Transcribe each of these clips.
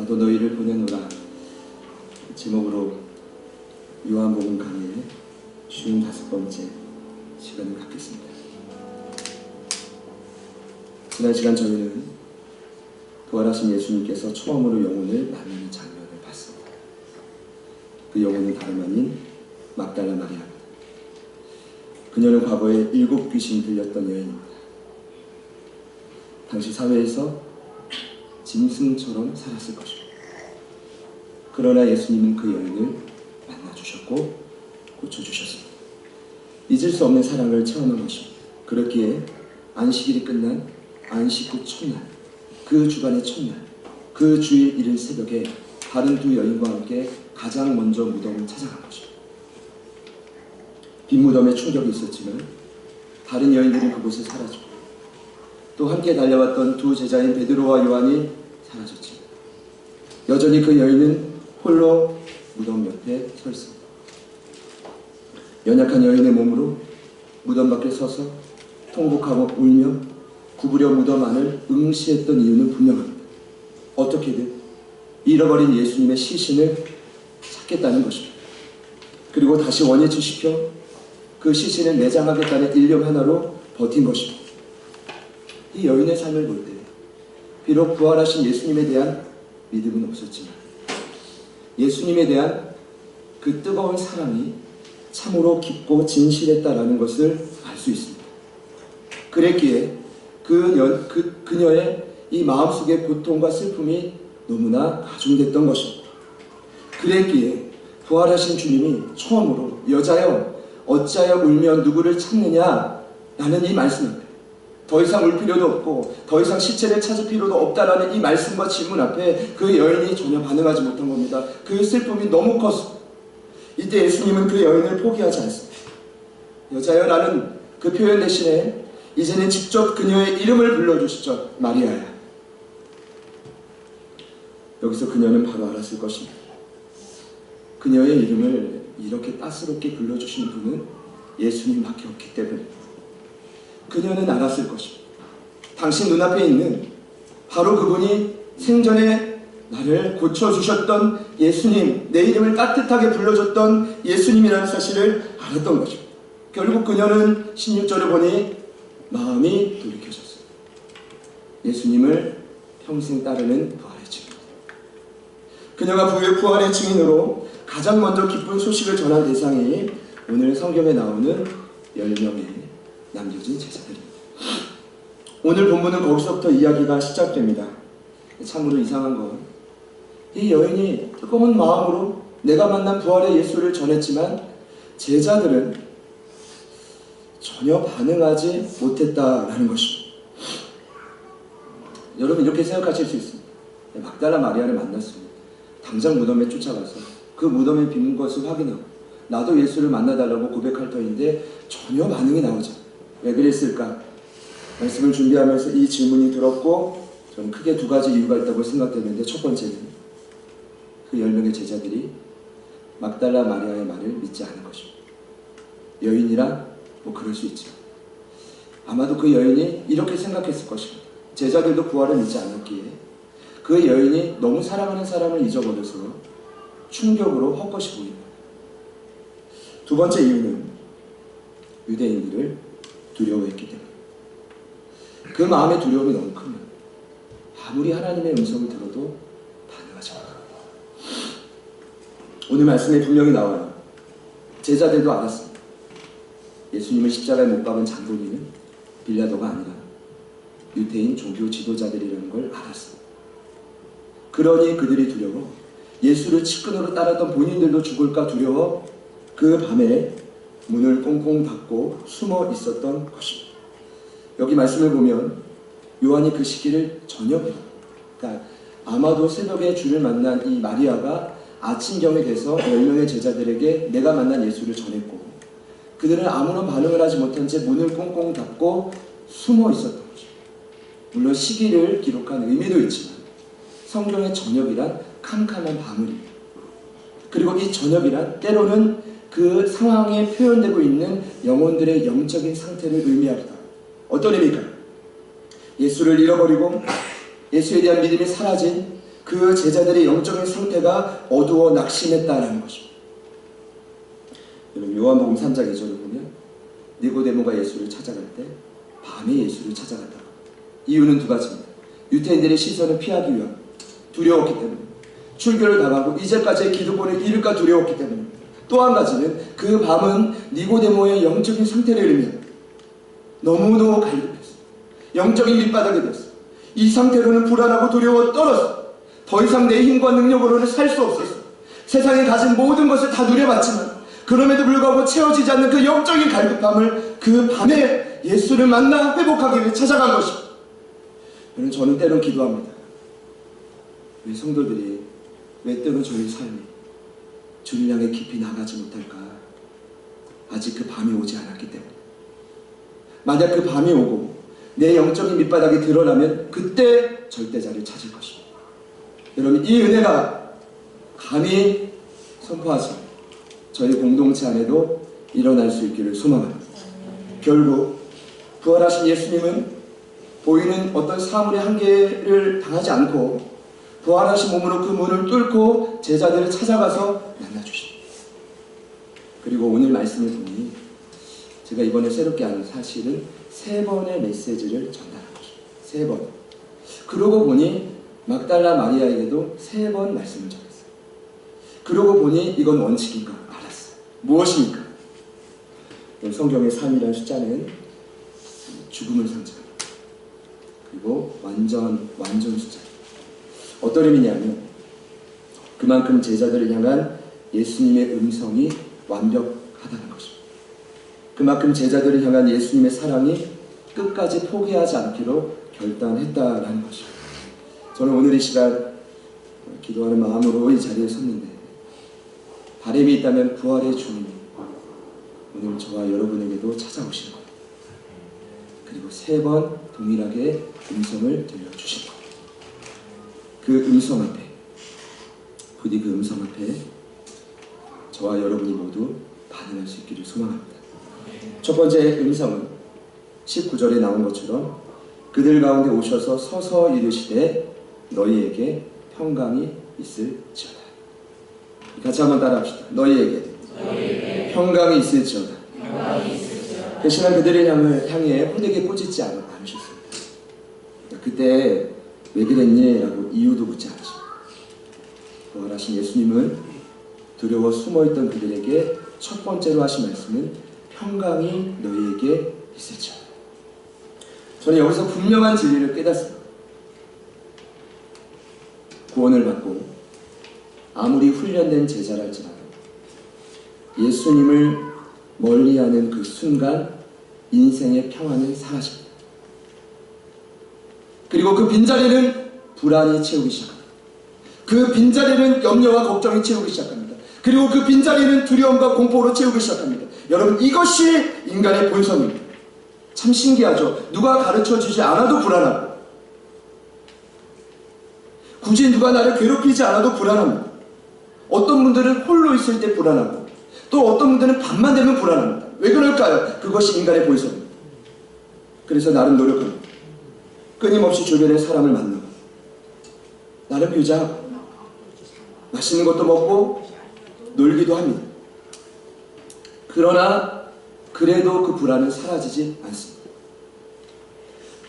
나도 너희를 보내노라 제목으로 요한복음 강의 55번째 시간을 갖겠습니다. 지난 시간 저희는 부활하신 예수님께서 처음으로 영혼을 만나는 장면을 봤습니다. 그 영혼은 다름 아닌 막달라 마리아입니다. 그녀는 과거에 7 귀신이 들렸던 여인입니다. 당시 사회에서 짐승처럼 살았을 것입니다. 그러나 예수님은 그 여인을 만나주셨고 고쳐주셨습니다. 잊을 수 없는 사랑을 체험한 것입니다. 그렇기에 안식일이 끝난 안식 후 첫날, 그 주간의 첫날, 그 주일 이른 새벽에 다른 두 여인과 함께 가장 먼저 무덤을 찾아간 것입니다. 빈 무덤에 충격이 있었지만 다른 여인들이 그곳에 사라지고 또 함께 달려왔던 두 제자인 베드로와 요한이 사라졌지만 여전히 그 여인은 홀로 무덤 옆에 서 있습니다. 연약한 여인의 몸으로 무덤 밖에 서서 통곡하고 울며 구부려 무덤 안을 응시했던 이유는 분명합니다. 어떻게든 잃어버린 예수님의 시신을 찾겠다는 것입니다. 그리고 다시 원위치시켜 그 시신을 내장하겠다는 일념 하나로 버틴 것입니다. 이 여인의 삶을 볼 때 비록 부활하신 예수님에 대한 믿음은 없었지만 예수님에 대한 그 뜨거운 사랑이 참으로 깊고 진실했다라는 것을 알 수 있습니다. 그랬기에 그녀의 이 마음속의 고통과 슬픔이 너무나 가중됐던 것입니다. 그랬기에 부활하신 주님이 처음으로 여자여 어찌하여 울며 누구를 찾느냐 라는 이 말씀 앞에 더 이상 울 필요도 없고 더 이상 시체를 찾을 필요도 없다라는 이 말씀과 질문 앞에 그 여인이 전혀 반응하지 못한 겁니다. 그 슬픔이 너무 컸습니다. 이때 예수님은 그 여인을 포기하지 않습니다. 여자여라는 그 표현 대신에 이제는 직접 그녀의 이름을 불러주시죠. 마리아야. 여기서 그녀는 바로 알았을 것입니다. 그녀의 이름을 이렇게 따스럽게 불러주신 분은 예수님밖에 없기 때문입니다. 그녀는 알았을 것입니다. 당신 눈앞에 있는 바로 그분이 생전에 나를 고쳐주셨던 예수님, 내 이름을 따뜻하게 불러줬던 예수님이라는 사실을 알았던 것입니다. 결국 그녀는 16절을 보니 마음이 돌이켜졌습니다. 예수님을 평생 따르는 부활의 증인. 그녀가 부활의 증인으로 가장 먼저 기쁜 소식을 전한 대상이 오늘 성경에 나오는 10명의 남겨진 제자들입니다. 오늘 본문은 거기서부터 이야기가 시작됩니다. 참으로 이상한 건 이 여인이 뜨거운 마음으로 내가 만난 부활의 예수를 전했지만 제자들은 전혀 반응하지 못했다라는 것입니다. 여러분 이렇게 생각하실 수 있습니다. 막달라 마리아를 만났습니다. 당장 무덤에 쫓아가서 그 무덤에 빈 것을 확인하고 나도 예수를 만나달라고 고백할 터인데 전혀 반응이 나오지 않아요. 왜 그랬을까? 말씀을 준비하면서 이 질문이 들었고 저는 크게 2가지 이유가 있다고 생각했는데 첫 번째는 그 10명의 제자들이 막달라 마리아의 말을 믿지 않은 것입니다. 여인이라 뭐 그럴 수 있죠. 아마도 그 여인이 이렇게 생각했을 것입니다. 제자들도 부활을 믿지 않았기에 그 여인이 너무 사랑하는 사람을 잊어버려서 충격으로 헛것이 보인 거예요. 2 번째 이유는 유대인들을 두려워했기 때문에 그 마음의 두려움이 너무 크면 아무리 하나님의 음성을 들어도 반응하지 않아요. 오늘 말씀에 분명히 나와요. 제자들도 알았습니다. 예수님을 십자가에 못 박은 장본인은 빌라도가 아니라 유대인 종교 지도자들이라는 걸 알았습니다. 그러니 그들이 두려워 예수를 측근으로 따랐던 본인들도 죽을까 두려워 그 밤에 문을 꽁꽁 닫고 숨어 있었던 것입니다. 여기 말씀을 보면 요한이 그 시기를 저녁이라고, 그러니까 아마도 새벽에 주를 만난 이 마리아가 아침경에 돼서 10명의 제자들에게 내가 만난 예수를 전했고 그들은 아무런 반응을 하지 못한 채 문을 꽁꽁 닫고 숨어 있었던 것입니다. 물론 시기를 기록한 의미도 있지만 성경의 저녁이란 캄캄한 밤을입니다. 그리고 이 저녁이란 때로는 그 상황에 표현되고 있는 영혼들의 영적인 상태를 의미합니다. 어떤 의미일까요? 예수를 잃어버리고 예수에 대한 믿음이 사라진 그 제자들의 영적인 상태가 어두워 낙심했다라는 것입니다. 여러분, 요한복음 3장 2절을 보면 니고데모가 예수를 찾아갈 때 밤에 예수를 찾아갔다. 이유는 두 가지입니다. 유대인들의 시선을 피하기 위한 두려웠기 때문에, 출교를 당하고 이제까지의 기득권을 잃을까 두려웠기 때문에, 또 한 가지는 그 밤은 니고데모의 영적인 상태를 의미합니다. 너무너무 갈급했어. 영적인 밑바닥이 됐어. 이 상태로는 불안하고 두려워 떨었어. 더 이상 내 힘과 능력으로는 살 수 없었어. 세상에 가진 모든 것을 다 누려봤지만 그럼에도 불구하고 채워지지 않는 그 영적인 갈급함을 그 밤에 예수를 만나 회복하기 위해 찾아간 것입니다. 저는 때론 기도합니다. 왜 성도들이 왜 때론 저희 삶이 주를 향해 깊이 나가지 못할까? 아직 그 밤이 오지 않았기 때문에. 만약 그 밤이 오고 내 영적인 밑바닥이 드러나면 그때 절대자를 찾을 것입니다. 여러분, 이 은혜가 감히 선포하지 저희 공동체 안에도 일어날 수 있기를 소망합니다. 결국 부활하신 예수님은 보이는 어떤 사물의 한계를 당하지 않고 부활하신 몸으로 그 문을 뚫고 제자들을 찾아가서 만나주십니다. 그리고 오늘 말씀을 보니 제가 이번에 새롭게 아는 사실은 3번의 메시지를 전달한 것입니다. 3번. 그러고 보니 막달라 마리아에게도 3번 말씀을 전했어요. 그러고 보니 이건 원칙인가 알았어요. 무엇입니까? 성경의 3이라는 숫자는 죽음을 상징합니다. 그리고 완전 숫자. 어떤 의미냐면 그만큼 제자들을 향한 예수님의 음성이 완벽하다는 것입니다. 그만큼 제자들을 향한 예수님의 사랑이 끝까지 포기하지 않기로 결단했다라는 것입니다. 저는 오늘 이 시간 기도하는 마음으로 이 자리에 섰는데 바람이 있다면 부활의 주님이 오늘 저와 여러분에게도 찾아오시는 겁니다. 그리고 3번 동일하게 음성을 들려주신 겁니다. 그 음성 앞에, 부디 그 음성 앞에 저와 여러분이 모두 반응할 수 있기를 소망합니다. 첫 번째 음성은 19절에 나온 것처럼 그들 가운데 오셔서 서서 이르시되 너희에게 평강이 있을지어다. 같이 한번 따라합시다. 너희에게 평강이 있을지어다. 대신에 그들을 향해 호되게 꾸짖지 않으셨습니다. 그때 왜 그랬니? 라고 이유도 묻지 않으십니다. 부활하신 예수님은 두려워 숨어있던 그들에게 첫 번째로 하신 말씀은 평강이 너희에게 있을지어다. 저는 여기서 분명한 진리를 깨닫습니다. 구원을 받고 아무리 훈련된 제자랄지라도 예수님을 멀리하는 그 순간 인생의 평안은 사라집니다. 그리고 그 빈자리는 불안이 채우기 시작합니다. 그 빈자리는 염려와 걱정이 채우기 시작합니다. 그리고 그 빈자리는 두려움과 공포로 채우기 시작합니다. 여러분, 이것이 인간의 본성입니다. 참 신기하죠. 누가 가르쳐주지 않아도 불안하고 굳이 누가 나를 괴롭히지 않아도 불안합니다. 어떤 분들은 홀로 있을 때 불안하고 또 어떤 분들은 밤만 되면 불안합니다. 왜 그럴까요? 그것이 인간의 본성입니다. 그래서 나름 노력합니다. 끊임없이 주변에 사람을 만나고 나름 교제하고 맛있는 것도 먹고 놀기도 합니다. 그러나 그래도 그 불안은 사라지지 않습니다.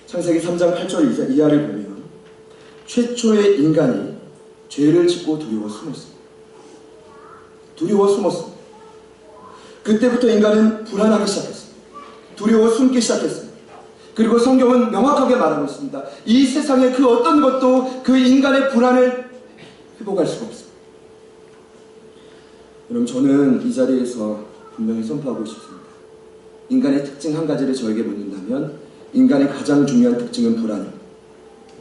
창세기 3장 8절 이하를 보면 최초의 인간이 죄를 짓고 두려워 숨었습니다. 두려워 숨었습니다. 그때부터 인간은 불안하기 시작했습니다. 두려워 숨기 시작했습니다. 그리고 성경은 명확하게 말하고 있습니다. 이 세상의 그 어떤 것도 그 인간의 불안을 회복할 수가 없습니다. 여러분, 저는 이 자리에서 분명히 선포하고 싶습니다. 인간의 특징 한 가지를 저에게 묻는다면 인간의 가장 중요한 특징은 불안입니다.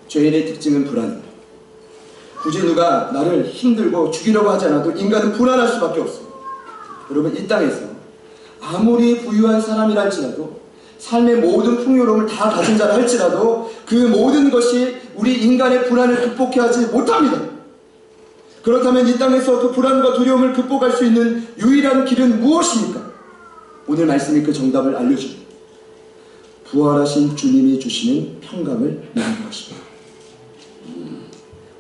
죄인의 특징은 불안입니다. 굳이 누가 나를 힘들고 죽이려고 하지 않아도 인간은 불안할 수밖에 없습니다. 여러분, 이 땅에서 아무리 부유한 사람이랄지라도 삶의 모든 풍요로움을 다 가진 자라 할지라도 그 모든 것이 우리 인간의 불안을 극복하지 못합니다. 그렇다면 이 땅에서 그 불안과 두려움을 극복할 수 있는 유일한 길은 무엇입니까? 오늘 말씀이 그 정답을 알려줍니다. 부활하신 주님이 주시는 평강을 누리는 것입니다.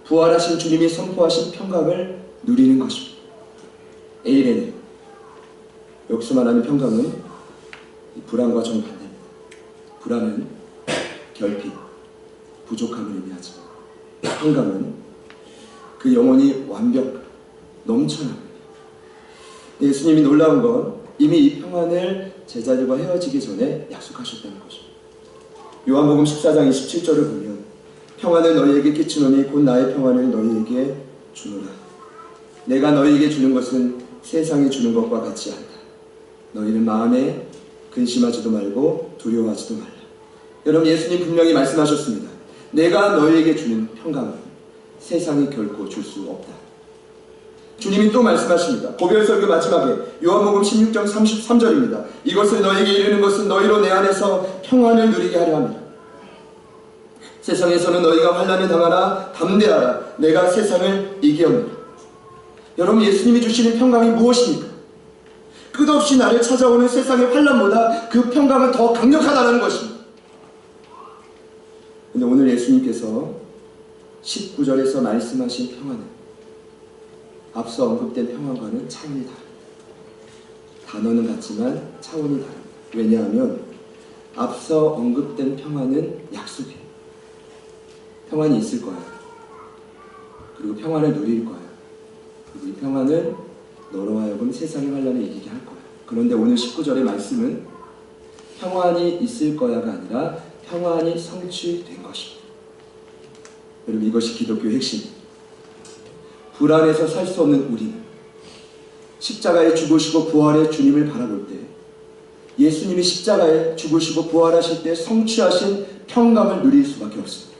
부활하신 주님이 선포하신 평강을 누리는 것입니다. 에이레네. 여기서 말하는 평강은 불안과 정반대입니다. 불안은 결핍, 부족함을 의미하지만 평강은 그 영혼이 완벽, 넘쳐납니다. 예수님이 놀라운 건 이미 이 평안을 제자들과 헤어지기 전에 약속하셨다는 것입니다. 요한복음 14장 27절을 보면 평안을 너희에게 끼치노니 곧 나의 평안을 너희에게 주노라. 내가 너희에게 주는 것은 세상이 주는 것과 같지 않다. 너희는 마음에 근심하지도 말고 두려워하지도 말라. 여러분, 예수님 분명히 말씀하셨습니다. 내가 너희에게 주는 평강은 세상이 결코 줄 수 없다. 주님이 또 말씀하십니다. 고별설교 마지막에 요한복음 16장 33절입니다. 이것을 너희에게 이르는 것은 너희로 내 안에서 평안을 누리게 하려 합니다. 세상에서는 너희가 환난을 당하나 담대하라. 내가 세상을 이기었노라. 여러분, 예수님이 주시는 평강이 무엇입니까? 끝없이 나를 찾아오는 세상의 환난보다 그 평강은 더 강력하다는 것입니다. 근데 오늘 예수님께서 19절에서 말씀하신 평안은 앞서 언급된 평안과는 차원이 다릅니다. 단어는 같지만 차원이 다릅니다. 왜냐하면 앞서 언급된 평안은 약속이에요. 평안이 있을 거야. 그리고 평안을 누릴 거야. 그리고 이 평안은 너로 하여금 세상의 환난을 이기게 할 거야. 그런데 오늘 19절의 말씀은 평안이 있을 거야가 아니라 평안이 성취된 것입니다. 여러분, 이것이 기독교의 핵심입니다. 불안해서 살 수 없는 우리는 십자가에 죽으시고 부활의 주님을 바라볼 때 예수님이 십자가에 죽으시고 부활하실 때 성취하신 평강을 누릴 수밖에 없습니다.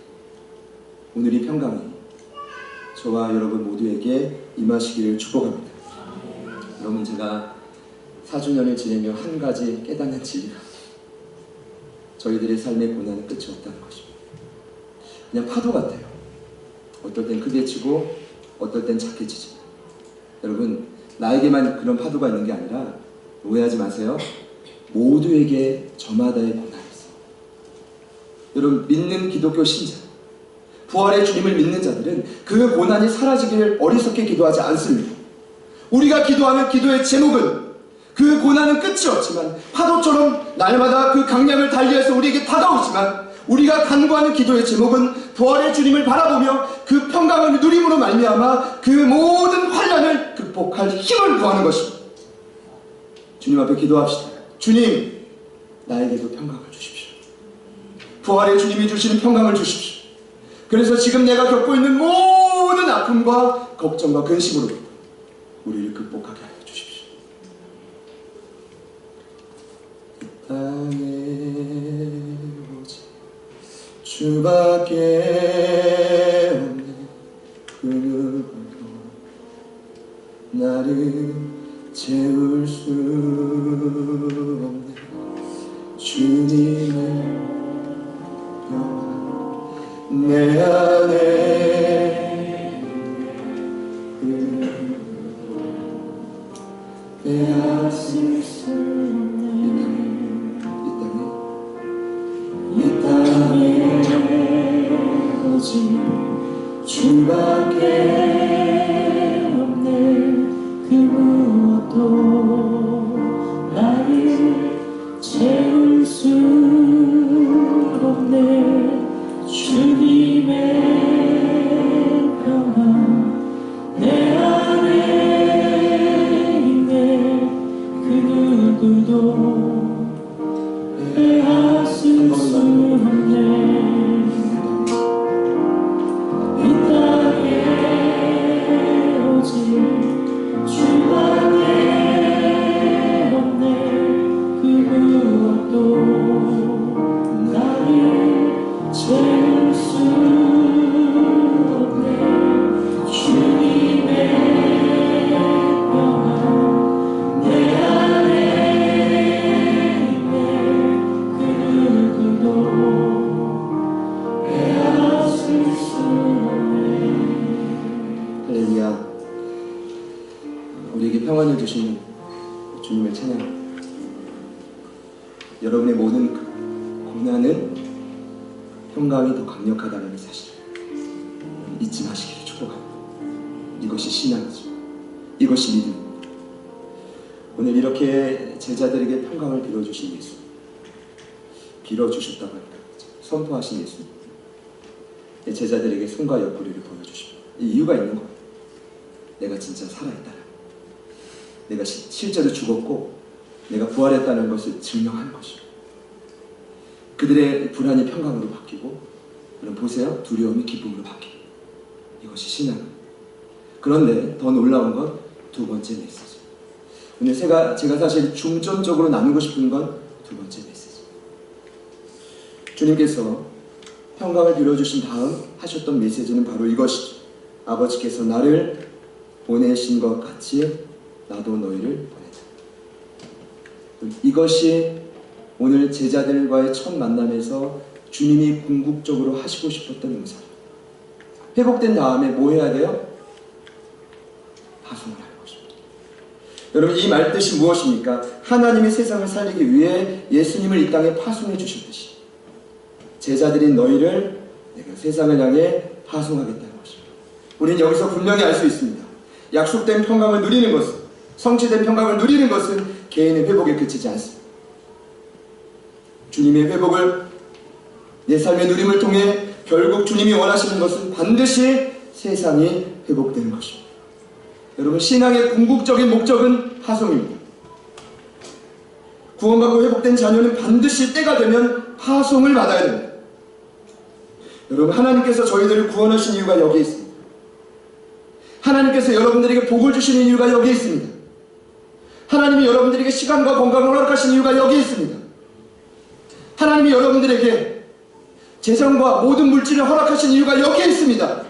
오늘 이 평강이 저와 여러분 모두에게 임하시기를 축복합니다. 여러분, 제가 4주년을 지내며 한 가지 깨닫는 진리가 저희들의 삶의 고난은 끝이 없다는 것입니다. 그냥 파도 같아요. 어떨 땐 크게 치고 어떨 땐 작게 치죠. 여러분, 나에게만 그런 파도가 있는 게 아니라 오해하지 마세요. 모두에게 저마다의 고난이 있어요. 여러분, 믿는 기독교 신자, 부활의 주님을 믿는 자들은 그 고난이 사라지기를 어리석게 기도하지 않습니다. 우리가 기도하는 기도의 제목은 그 고난은 끝이 없지만 파도처럼 날마다 그 강량을 달리해서 우리에게 다가오지만 우리가 간구하는 기도의 제목은 부활의 주님을 바라보며 그 평강을 누림으로 말미암아 그 모든 환난을 극복할 힘을 구하는 것입니다. 주님 앞에 기도합시다. 주님, 나에게도 평강을 주십시오. 부활의 주님이 주시는 평강을 주십시오. 그래서 지금 내가 겪고 있는 모든 아픔과 걱정과 근심으로 우리를 극복하게 하여 주십시오. 이 땅에 오직 주밖에 없네. 그 누구도 나를 채울 수 없네. 주님의 평안 내 안에 빼앗을 수 없네. 이 땅에 오직 주밖에 없네. 그 무엇도 나를 채울 수 없네. 주님의 평안 내 안에 있네. 그 누구도 빼앗을 수 없네. 이 땅에 오직 주밖에 없네. 그 무엇도 나를 채울 수 없네. 주님의 평안 내 안에 있네. 그 누구도 빼앗을 수 없네. 할렐루야. 우리에게 평안을 주시는 주님을 찬양합니다. 여러분의 모든 고난은 평강이 더 강력하다는 사실을 잊지 마시기를 초록합니다. 이것이 신앙이죠. 이것이 믿음입니다. 오늘 이렇게 제자들에게 평강을 빌어주신 예수, 빌어주셨다고 합니다. 선포하신 예수, 제자들에게 손과 옆구리를 보여주십니다. 이유가 있는 거예요. 내가 진짜 살아있다, 내가 실제로 죽었고 내가 부활했다는 것을 증명하는 것이죠. 그들의 불안이 평강으로 바뀌고, 그럼 보세요, 두려움이 기쁨으로 바뀌고, 이것이 신앙입니다. 그런데 더 놀라운 건 두 번째 메시지. 오늘 제가 사실 중점적으로 나누고 싶은 건 두 번째 메시지. 주님께서 평강을 빌어주신 다음 하셨던 메시지는 바로 이것이죠. 아버지께서 나를 보내신 것 같이 나도 너희를 보내자. 이것이 오늘 제자들과의 첫 만남에서 주님이 궁극적으로 하시고 싶었던 용사죠. 회복된 다음에 뭐 해야 돼요? 파송을 하는 것입니다. 여러분, 이 말뜻이 무엇입니까? 하나님이 세상을 살리기 위해 예수님을 이 땅에 파송해 주셨듯이 제자들인 너희를 내가 세상을 향해 파송하겠다는 것입니다. 우리는 여기서 분명히 알 수 있습니다. 약속된 평강을 누리는 것은, 성취된 평강을 누리는 것은 개인의 회복에 그치지 않습니다. 주님의 회복을 내 삶의 누림을 통해 결국 주님이 원하시는 것은 반드시 세상이 회복되는 것입니다. 여러분, 신앙의 궁극적인 목적은 파송입니다. 구원받고 회복된 자녀는 반드시 때가 되면 파송을 받아야 됩니다. 여러분, 하나님께서 저희들을 구원하신 이유가 여기에 있습니다. 하나님께서 여러분들에게 복을 주시는 이유가 여기에 있습니다. 하나님이 여러분들에게 시간과 건강을 허락하신 이유가 여기에 있습니다. 하나님이 여러분들에게 재정과 모든 물질을 허락하신 이유가 여기에 있습니다.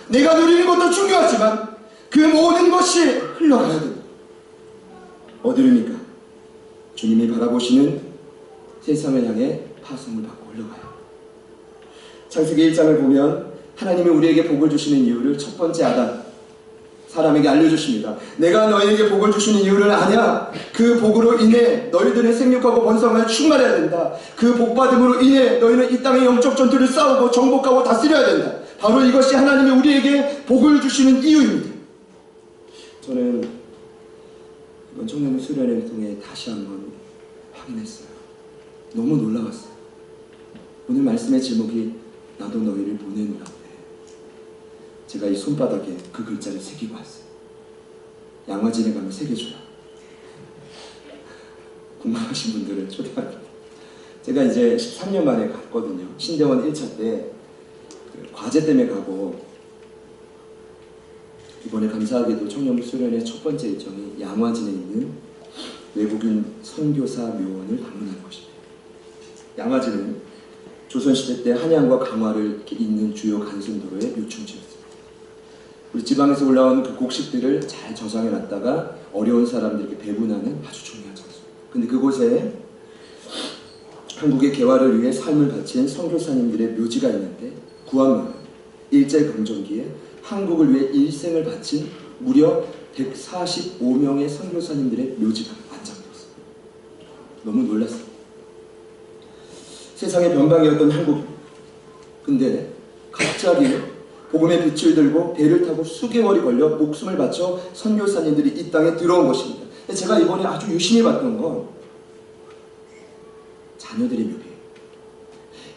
내가 누리는 것도 중요하지만 그 모든 것이 흘러가야 됩니다. 어디입니까? 주님이 바라보시는 세상을 향해 파송을 받고 흘러가요. 창세기 1장을 보면 하나님이 우리에게 복을 주시는 이유를 첫 번째 아담, 사람에게 알려주십니다. 내가 너희에게 복을 주시는 이유를 아냐? 그 복으로 인해 너희들은 생육하고 번성하여 충만해야 된다. 그 복받음으로 인해 너희는 이 땅의 영적 전투를 싸우고 정복하고 다스려야 된다. 바로 이것이 하나님이 우리에게 복을 주시는 이유입니다. 저는 이번 청년 수련회를 통해 다시 한번 확인했어요. 너무 놀라웠어요. 오늘 말씀의 제목이 나도 너희를 보내노라. 제가 이 손바닥에 그 글자를 새기고 왔어요. 양화진에 가면 새겨줘요. 궁금하신 분들은 초대합니다. 제가 이제 13년 만에 갔거든요. 신대원 1차 때 과제 때문에 가고, 이번에 감사하게도 청년 수련회 첫 번째 일정이 양화진에 있는 외국인 선교사 묘원을 방문하는 것입니다. 양화진은 조선시대 때 한양과 강화를 잇는 주요 간선도로의 묘충지였습니다. 우리 지방에서 올라온 그 곡식들을 잘 저장해 놨다가 어려운 사람들에게 배분하는 아주 중요한 장소입니다. 근데 그곳에 한국의 개화를 위해 삶을 바친 선교사님들의 묘지가 있는데, 구한마을 일제강점기에 한국을 위해 일생을 바친 무려 145명의 선교사님들의 묘지가 안장되었습니다. 너무 놀랐습니다. 세상의 변방이었던 한국, 근데 갑자기 복음의 빛을 들고 배를 타고 수개월이 걸려 목숨을 바쳐 선교사님들이 이 땅에 들어온 것입니다. 제가 이번에 아주 유심히 봤던 건 자녀들의 묘비예요.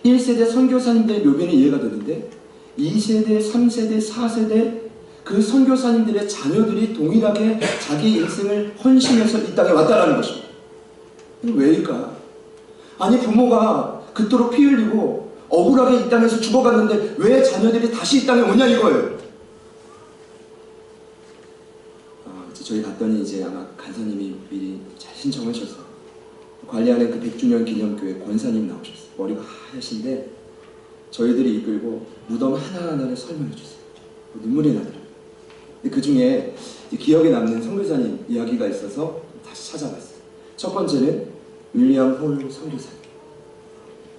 1세대 선교사님들의 묘비는 이해가 되는데 2세대, 3세대, 4세대 그 선교사님들의 자녀들이 동일하게 자기 인생을 헌신해서 이 땅에 왔다라는 것입니다. 왜일까? 아니, 부모가 그토록 피 흘리고 억울하게 이 땅에서 죽어갔는데 왜 자녀들이 다시 이 땅에 오냐 이거예요. 저희 갔더니 이제 아마 간사님이 미리 잘 신청하셔서 관리하는 그 100주년 기념교회 권사님 나오셨어요. 머리가 하얗신데 저희들이 이끌고 무덤 하나하나를 설명해 주세요. 눈물이 나더라고요. 근데 그 중에 기억에 남는 선교사님 이야기가 있어서 다시 찾아봤어요. 첫 번째는 윌리엄 홀 선교사님.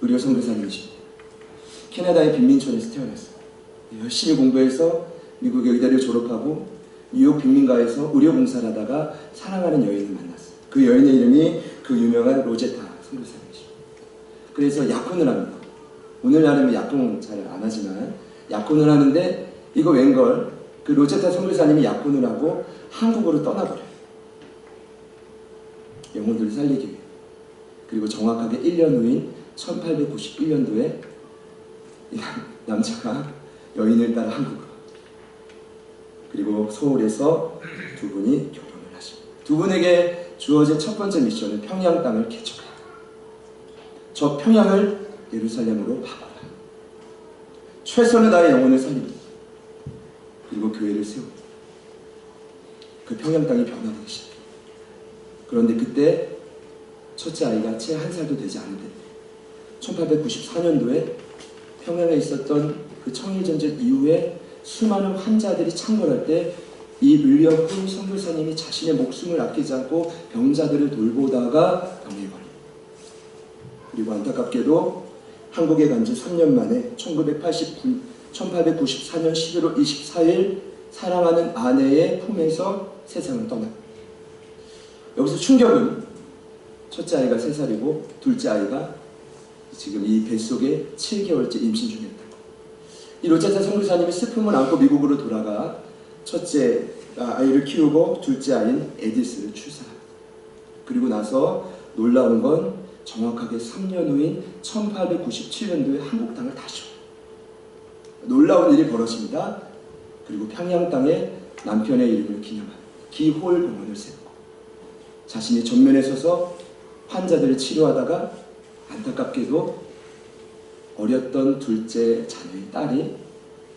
의료 선교사님이십니다. 캐나다의 빈민촌에서 태어났어요. 열심히 공부해서 미국의 의대를 졸업하고 뉴욕 빈민가에서 의료봉사를 하다가 사랑하는 여인을 만났어요. 그 여인의 이름이 그 유명한 로제타 선교사님이십니다. 그래서 약혼을 합니다. 오늘날은 약혼 잘 안 하지만 약혼을 하는데 이거 웬걸 그 로제타 선교사님이 약혼을 하고 한국으로 떠나버려요. 영혼들을 살리기 위해. 그리고 정확하게 1년 후인 1891년도에 남자가 여인을 따라 한국으로, 그리고 서울에서 두 분이 결혼을 하십니다. 두 분에게 주어진 첫 번째 미션은 평양 땅을 개척하라. 저 평양을 예루살렘으로 바꿔라. 최선을 다해 영혼을 살립니다. 그리고 교회를 세웁니다. 그 평양 땅이 변화되기 시작합니다. 그런데 그때 첫째 아이가 채 한 살도 되지 않은데 1894년도에 평양에 있었던 그 청일전쟁 이후에 수많은 환자들이 창궐할 때 이 윌리엄 훈 선교사님이 자신의 목숨을 아끼지 않고 병자들을 돌보다가 병에 걸립니다. 그리고 안타깝게도 한국에 간 지 3년 만에 1894년 11월 24일 사랑하는 아내의 품에서 세상을 떠납니다. 여기서 충격은 첫째 아이가 3살이고 둘째 아이가 지금 이 뱃속에 7개월째 임신 중이었다. 이 로제타 선교사님이 슬픔을 안고 미국으로 돌아가 첫째 아이를 키우고 둘째 아이인 에디스를 출산합니다. 그리고 나서 놀라운 건 정확하게 3년 후인 1897년도에 한국 땅을 다시 옵니다. 놀라운 일이 벌어집니다. 그리고 평양 땅에 남편의 이름을 기념하는 기홀 병원을 세우고 자신이 전면에 서서 환자들을 치료하다가 안타깝게도 어렸던 둘째 자녀의 딸이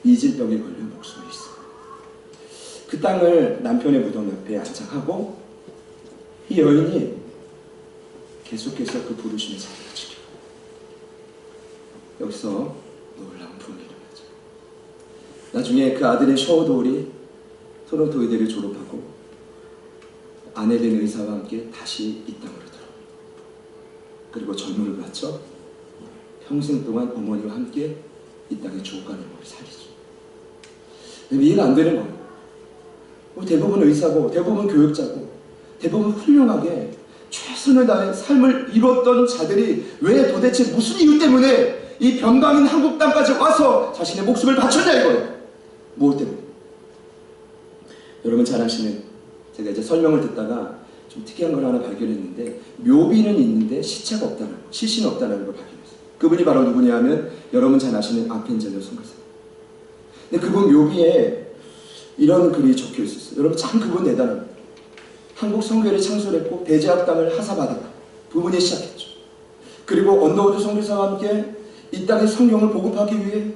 이질병에 걸려 목숨을 잃습니다. 그 땅을 남편의 무덤 옆에 안착하고 이 여인이 계속해서 그 부르심의 자리를 지켜요. 여기서 놀라운 부흥이 일어나죠. 나중에 그 아들의 셔오도울이 토론토 의대를 졸업하고 아내 된 의사와 함께 다시 이 땅으로 들어옵니다. 그리고 젊음을 바쳐 평생 동안 어머니와 함께 이 땅의 주옥가는 몸을 살리죠. 이해가 안 되는 거예요. 대부분 의사고 대부분 교육자고 대부분 훌륭하게 최선을 다해 삶을 이뤘던 자들이 왜 도대체 무슨 이유 때문에 이 변방인 한국 땅까지 와서 자신의 목숨을 바쳤냐 이거예요. 무엇 때문에? 여러분 잘 아시는, 제가 이제 설명을 듣다가 좀 특이한 걸 하나 발견했는데 묘비는 있는데 시체가 없다는 거, 시신은 없다는 걸 발견했어요. 그분이 바로 누구냐 하면 여러분 잘 아시는 아펜젤로 선교사. 근데 그분 묘비에 이런 글이 적혀 있었어요. 여러분 참 그분 대단합니다. 한국 선교회를 창설했고 대제학 땅을 하사받았다. 그분이 시작했죠. 그리고 언더우드 선교사와 함께 이 땅의 성경을 보급하기 위해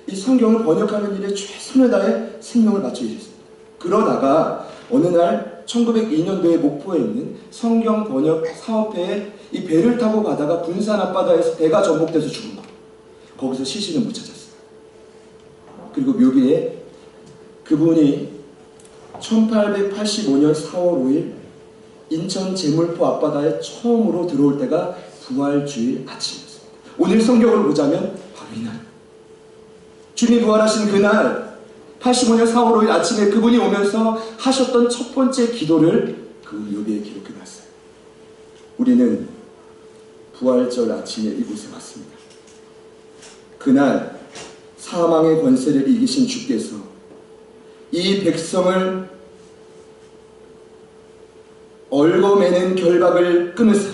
이 성경을 번역하는 일에 최선을 다해 생명을 바쳐 일했습니다. 그러다가 어느 날 1902년도에 목포에 있는 성경 번역 사업회에 이 배를 타고 가다가 군산 앞바다에서 배가 전복돼서 죽은 거예요. 거기서 시신을 못 찾았어요. 그리고 묘비에 그분이 1885년 4월 5일 인천 제물포 앞바다에 처음으로 들어올 때가 부활주일 아침이었습니다. 오늘 성경을 보자면 바로 이날 주님이 부활하신 그날 85년 4월 5일 아침에 그분이 오면서 하셨던 첫 번째 기도를 그 묘비에 기록해놨어요. 우리는 부활절 아침에 이곳에 왔습니다. 그날 사망의 권세를 이기신 주께서 이 백성을 얽어매는 결박을 끊으사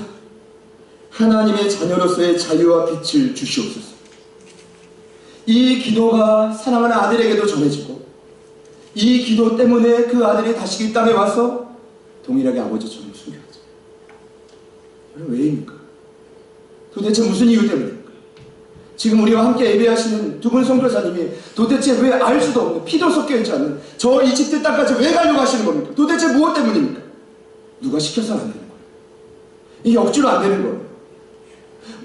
하나님의 자녀로서의 자유와 빛을 주시옵소서. 이 기도가 사랑하는 아들에게도 전해지고 이 기도 때문에 그 아들이 다시 이 땅에 와서 동일하게 아버지처럼 순교하죠. 여러분 왜입니까? 도대체 무슨 이유 때문입니까? 지금 우리와 함께 예배하시는 두 분 선교사님이 도대체 왜 알 수도 없는 피도 섞여있지 않는 저 이집트 땅까지 왜 가려고 하시는 겁니까? 도대체 무엇 때문입니까? 누가 시켜서는 안 되는 거예요. 이게 억지로 안 되는 거예요.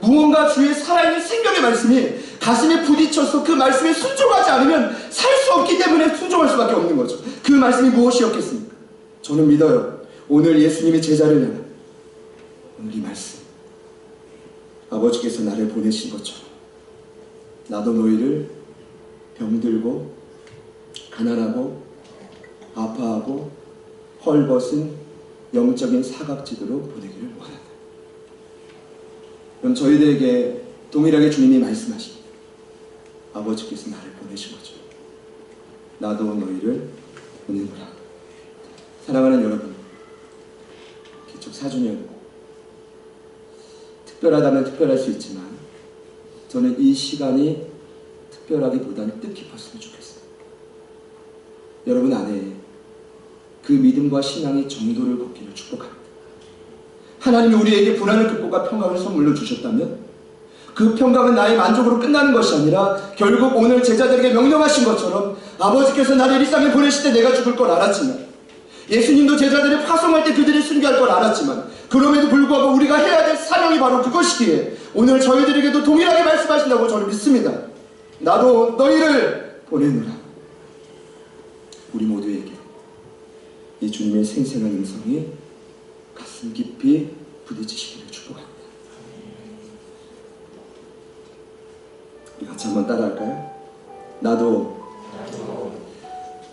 무언가 주의 살아있는 생명의 말씀이 가슴에 부딪혀서 그 말씀에 순종하지 않으면 살 수 없기 때문에 순종할 수밖에 없는 거죠. 그 말씀이 무엇이었겠습니까? 저는 믿어요. 오늘 예수님이 제자를 향한 오늘 이 말씀, 아버지께서 나를 보내신 것처럼 나도 너희를 병들고 가난하고 아파하고 헐벗은 영적인 사각지대로 보내기를 원한다. 그럼 저희들에게 동일하게 주님이 말씀하십니다. 아버지께서 나를 보내신 거죠. 나도 너희를 보내노라. 사랑하는 여러분, 개척 4주년 특별하다면 특별할 수 있지만 저는 이 시간이 특별하기보다는 뜻깊었으면 좋겠어요. 여러분 안에 그 믿음과 신앙의 정도를 걷기를 축복합니다. 하나님이 우리에게 불안을 극복과 평강을 선물로 주셨다면 그 평강은 나의 만족으로 끝나는 것이 아니라 결국 오늘 제자들에게 명령하신 것처럼 아버지께서 나를 이 땅에 보내실 때 내가 죽을 걸 알았지만, 예수님도 제자들을 파송할 때 그들이 순교할 걸 알았지만, 그럼에도 불구하고 우리가 해야 될 사명이 바로 그것이기에 오늘 저희들에게도 동일하게 말씀하신다고 저는 믿습니다. 나도 너희를 보내노라. 우리 모두에게 이 주님의 생생한 음성이 가슴 깊이 부딪히시기를 축복합니다. 우리 같이 한번 따라할까요? 나도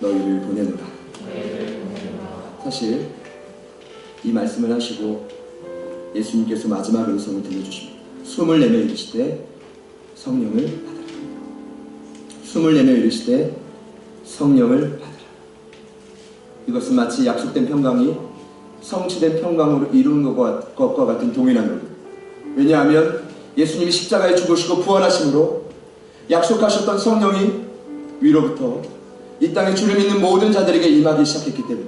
너희를 보내노라. 사실 이 말씀을 하시고 예수님께서 마지막 음성을 들려주십니다. 숨을 내며 이르시되 성령을 받으라. 숨을 내며 이르시되 성령을 받으라. 이것은 마치 약속된 평강이 성취된 평강으로 이룬 것과 같은 동일한 겁니다. 왜냐하면 예수님이 십자가에 죽으시고 부활하심으로 약속하셨던 성령이 위로부터 이 땅에 주를 믿는 모든 자들에게 임하기 시작했기 때문에,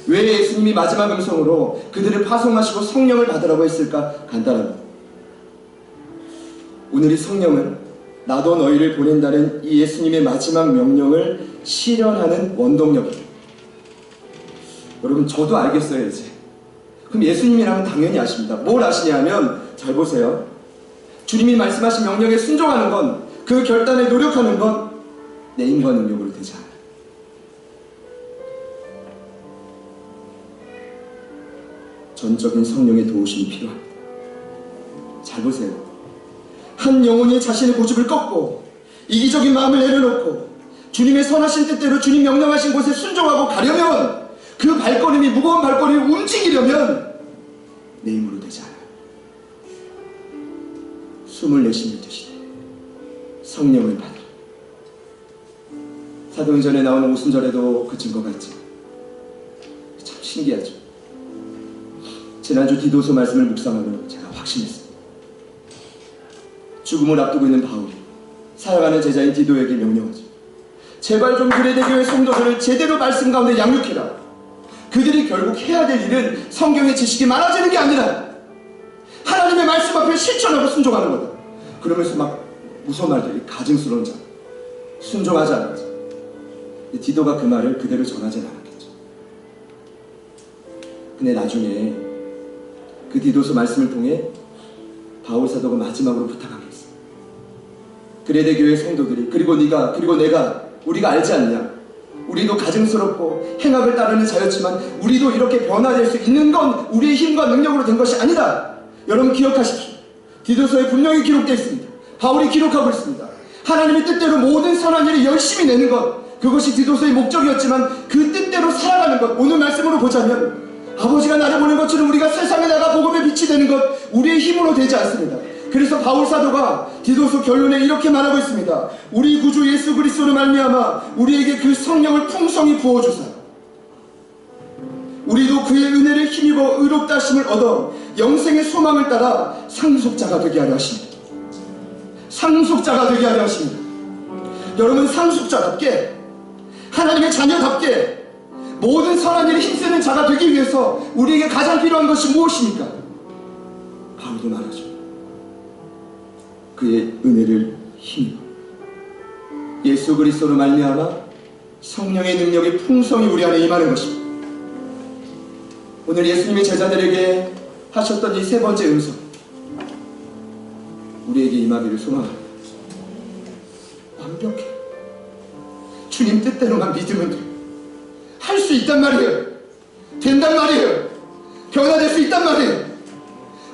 왜 예수님이 마지막 음성으로 그들을 파송하시고 성령을 받으라고 했을까? 간단합니다. 오늘 이 성령은 나도 너희를 보낸다는 이 예수님의 마지막 명령을 실현하는 원동력입니다. 여러분, 저도 알겠어요 이제. 그럼 예수님이라면 당연히 아십니다. 뭘 아시냐면, 잘 보세요. 주님이 말씀하신 명령에 순종하는 건, 그 결단에 노력하는 건 내 인간 능력으로 되지 않아요. 전적인 성령의 도우심이 필요합니다. 잘 보세요. 한 영혼이 자신의 고집을 꺾고 이기적인 마음을 내려놓고 주님의 선하신 뜻대로 주님 명령하신 곳에 순종하고 가려면, 그 발걸음이, 무거운 발걸음이 움직이려면 내 힘으로 되지 않아요. 숨을 내쉬며 드시되 성령을 받으라. 사도행전에 나오는 오순절에도 그 증거가 있죠. 참 신기하죠. 지난주 디도서 말씀을 묵상하며 제가 확신했습니다. 죽음을 앞두고 있는 바울이 사역하는 제자인 디도에게 명령하죠. 제발 좀 그레데 교회 성도들을 제대로 말씀 가운데 양육해라. 그들이 결국 해야 될 일은 성경의 지식이 많아지는 게 아니라 하나님의 말씀 앞에 실천하고 순종하는 거다. 그러면서 막 무서운 말들이, 가증스러운 자, 순종하지 않았죠. 디도가 그 말을 그대로 전하진 않았겠죠. 근데 나중에 그 디도서 말씀을 통해 바울 사도가 마지막으로 부탁하게 했어요. 그레데 교회 성도들이, 그리고 네가, 그리고 내가, 우리가 알지 않냐? 우리도 가증스럽고 행악을 따르는 자였지만 우리도 이렇게 변화될 수 있는 건 우리의 힘과 능력으로 된 것이 아니다. 여러분 기억하십시오. 디도서에 분명히 기록되어 있습니다. 바울이 기록하고 있습니다. 하나님의 뜻대로 모든 선한 일을 열심히 내는 것, 그것이 디도서의 목적이었지만 그 뜻대로 살아가는 것, 오늘 말씀으로 보자면 아버지가 나를 보낸 것처럼 우리가 세상에 나가 복음의 빛이 되는 것, 우리의 힘으로 되지 않습니다. 그래서 바울 사도가 디도서 결론에 이렇게 말하고 있습니다. 우리 구주 예수 그리스도로 말미암아 우리에게 그 성령을 풍성히 부어주사 우리도 그의 은혜를 힘입어 의롭다 하심을 얻어 영생의 소망을 따라 상속자가 되게 하려 하십니다. 상속자가 되게 하려 하십니다. 여러분, 상속자답게, 하나님의 자녀답게 모든 선한 일에 힘쓰는 자가 되기 위해서 우리에게 가장 필요한 것이 무엇입니까? 바울도 말하죠. 그의 은혜를 힘입어 예수 그리스도로 말미암아 성령의 능력이 풍성히 우리 안에 임하는 것입니다. 오늘 예수님의 제자들에게 하셨던 이 세 번째 음성, 우리에게 임하기를 소망합니다. 완벽해. 주님 뜻대로만 믿으면 돼. 할 수 있단 말이에요. 된단 말이에요. 변화될 수 있단 말이에요.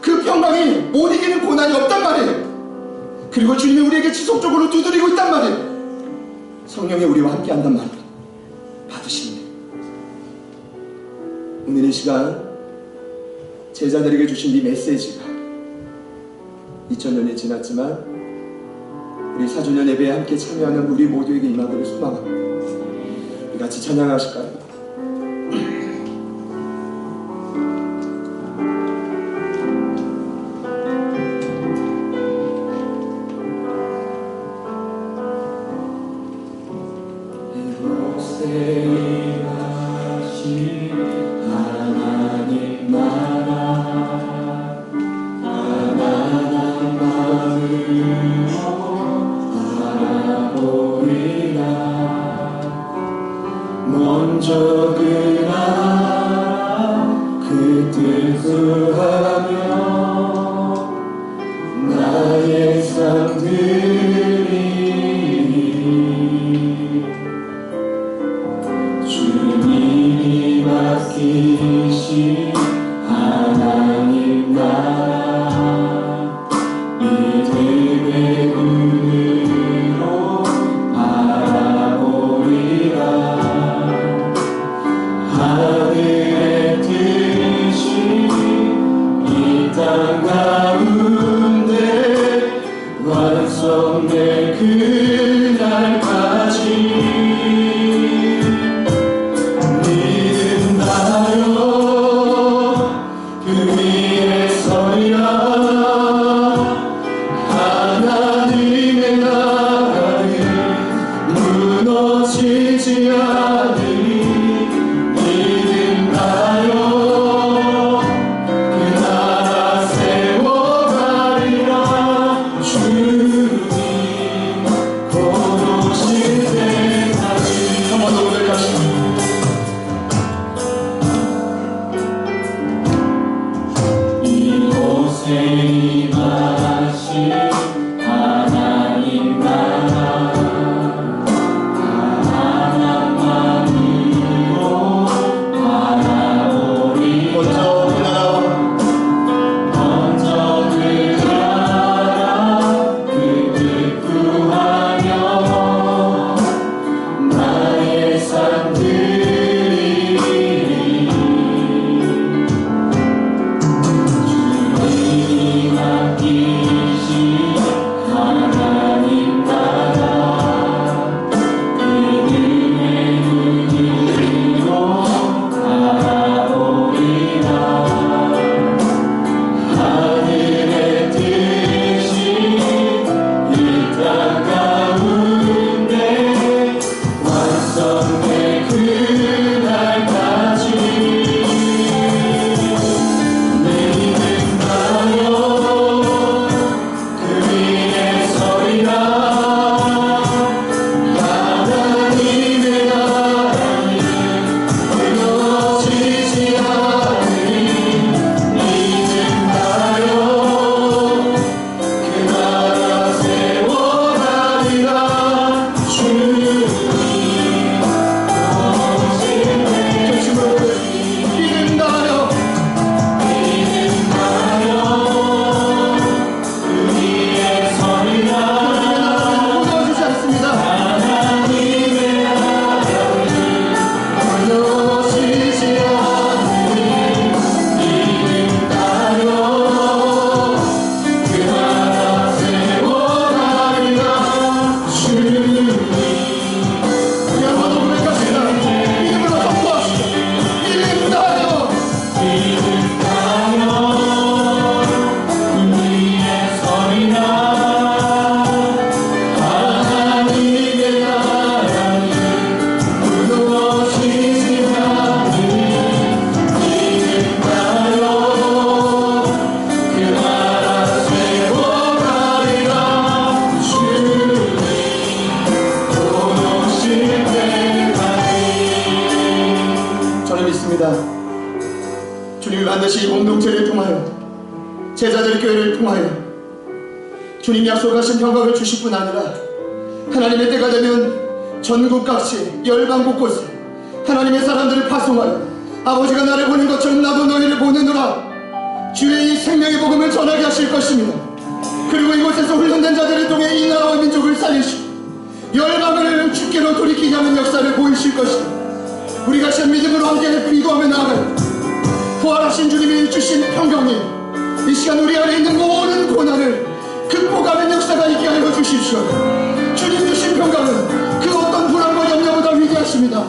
그 평강이 못 이기는 고난이 없단 말이에요. 그리고 주님이 우리에게 지속적으로 두드리고 있단 말이에요. 성령이 우리와 함께 한단 말이에요. 받으시면 돼요. 오늘 이 시간 제자들에게 주신 이 메시지가 2000년이 지났지만 우리 4주년 예배에 함께 참여하는 우리 모두에게 임하기를 소망합니다. 우리 같이 찬양하실까요? 먼저 그 나라 그 뜻을 하며 나의 삶들이 주님이 맡기신 하나님 나라 믿음의 눈으로 바라보리라. 하늘의 뜻이 이 땅 가운데 완성될 그날까지 믿음하여 그 위에 서리라. 하나님의 나라는 무너지지 않으리. 주님이 반드시 공동체를 통하여 제자들 교회를 통하여 주님이 약속하신 평강을 주실 뿐 아니라 하나님의 때가 되면 전국각지 열방 곳곳에 하나님의 사람들을 파송하여 아버지가 나를 보는 것처럼 나도 너희를 보내노라 주의 이 생명의 복음을 전하게 하실 것입니다. 그리고 이곳에서 훈련된 자들을 통해 이 나라와 민족을 살리시고 열방을 주께로 돌이키게 하는 역사를 보이실 것입니다. 우리가 참 믿음으로 함께 기도하며 나아가요. 부활하신 주님이 주신 평강이 이 시간 우리 안에 있는 모든 고난을 극복하는 역사가 있게 하여 주십시오. 주님 주신 평강은 그 어떤 불안과 염려보다 위대하십니다.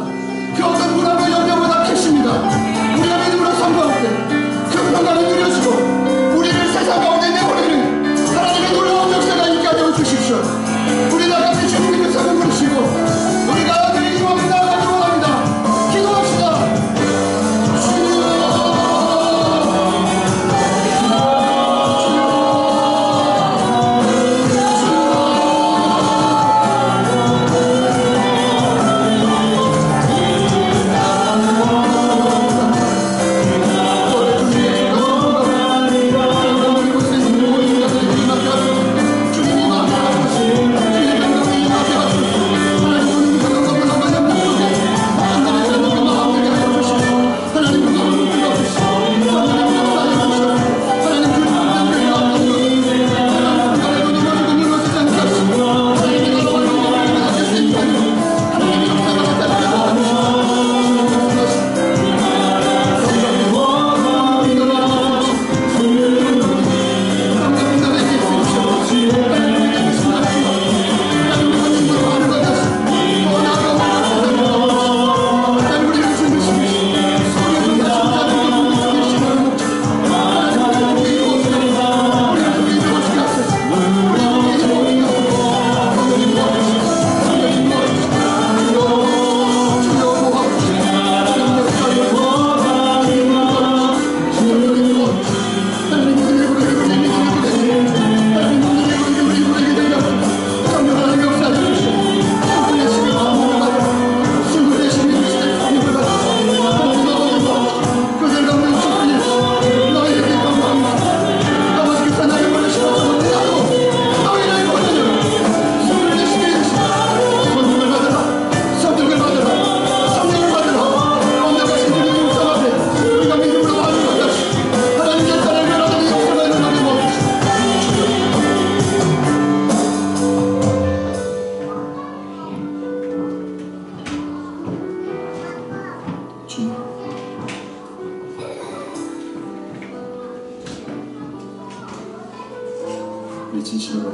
진심으로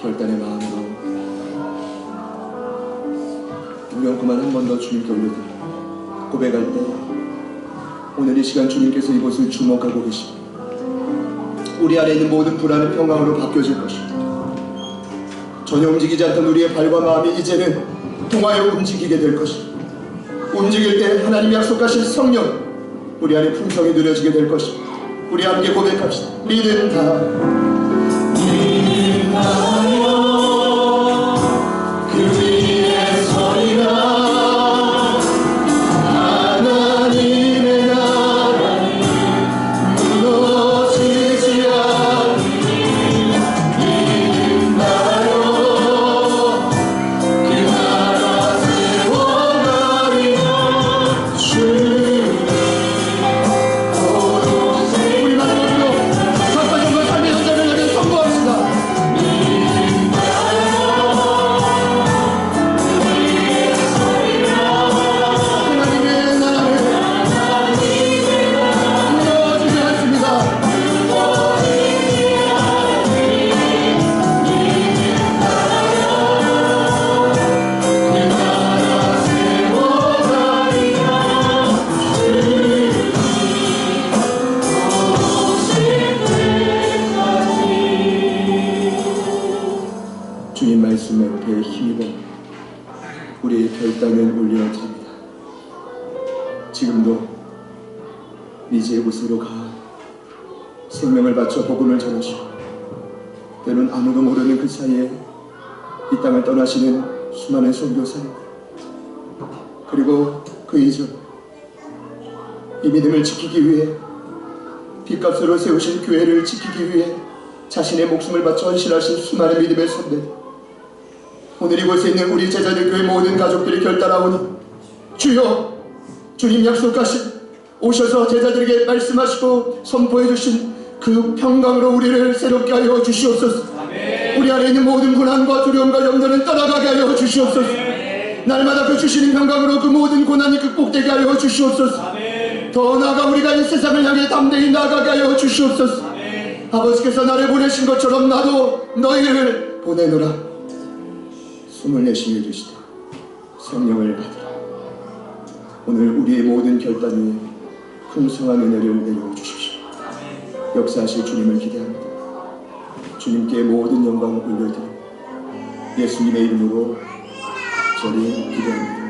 결단의 마음으로 우려구만 한 번 더 주님께 올려드립니다. 고백할 때 오늘 이 시간 주님께서 이곳을 주목하고 계십니다. 우리 안에 있는 모든 불안은 평강으로 바뀌어질 것입니다. 전혀 움직이지 않던 우리의 발과 마음이 이제는 통하여 움직이게 될 것입니다. 움직일 때 하나님이 약속하신 성령 우리 안에 풍성이 누려지게 될 것입니다. 우리 함께 고백합시다. 믿는다. 믿는다요 그 위에 서리라 하나님의 나라는 무너지지 않으니 믿는다요 그 나라 세워가리라 주님 우리 마지막으로 각가정과 삶의 현장을 향해 선포합시다. 하나님의 나라는 무너지지 않습니다. 주님 말씀에 배에 힘입어 우리의 결단을 올려드립니다. 지금도 미지의 곳으로 가 생명을 바쳐 복음을 전하시고 때론 아무도 모르는 그 사이에 이 땅을 떠나시는 수많은 선교사님 그리고 그 이전 이 믿음을 지키기 위해 빚값으로 세우신 교회를 지키기 위해 자신의 목숨을 바쳐 헌신하신 수많은 믿음의 선배 오늘 이곳에 있는 우리 제자들 교회 모든 가족들이 결단하오니 주여 주님 약속하신 오셔서 제자들에게 말씀하시고 선포해 주신 그 평강으로 우리를 새롭게 하여 주시옵소서. 우리 안에 있는 모든 불안과 두려움과 염려는 떠나가게 하여 주시옵소서. 날마다 그 주시는 평강으로 그 모든 고난이 극복되게 하여 주시옵소서. 더 나아가 우리가 이 세상을 향해 담대히 나아가게 하여 주시옵소서. 아버지께서 나를 보내신 것처럼 나도 너희를 보내노라. 숨을 내쉬며 주시되 성령을 받으라. 오늘 우리의 모든 결단 위에 풍성한 은혜를 내려 주십시오. 역사하실 주님을 기대합니다. 주님께 모든 영광을 올려드립니다. 예수님의 이름으로 저리 기도합니다.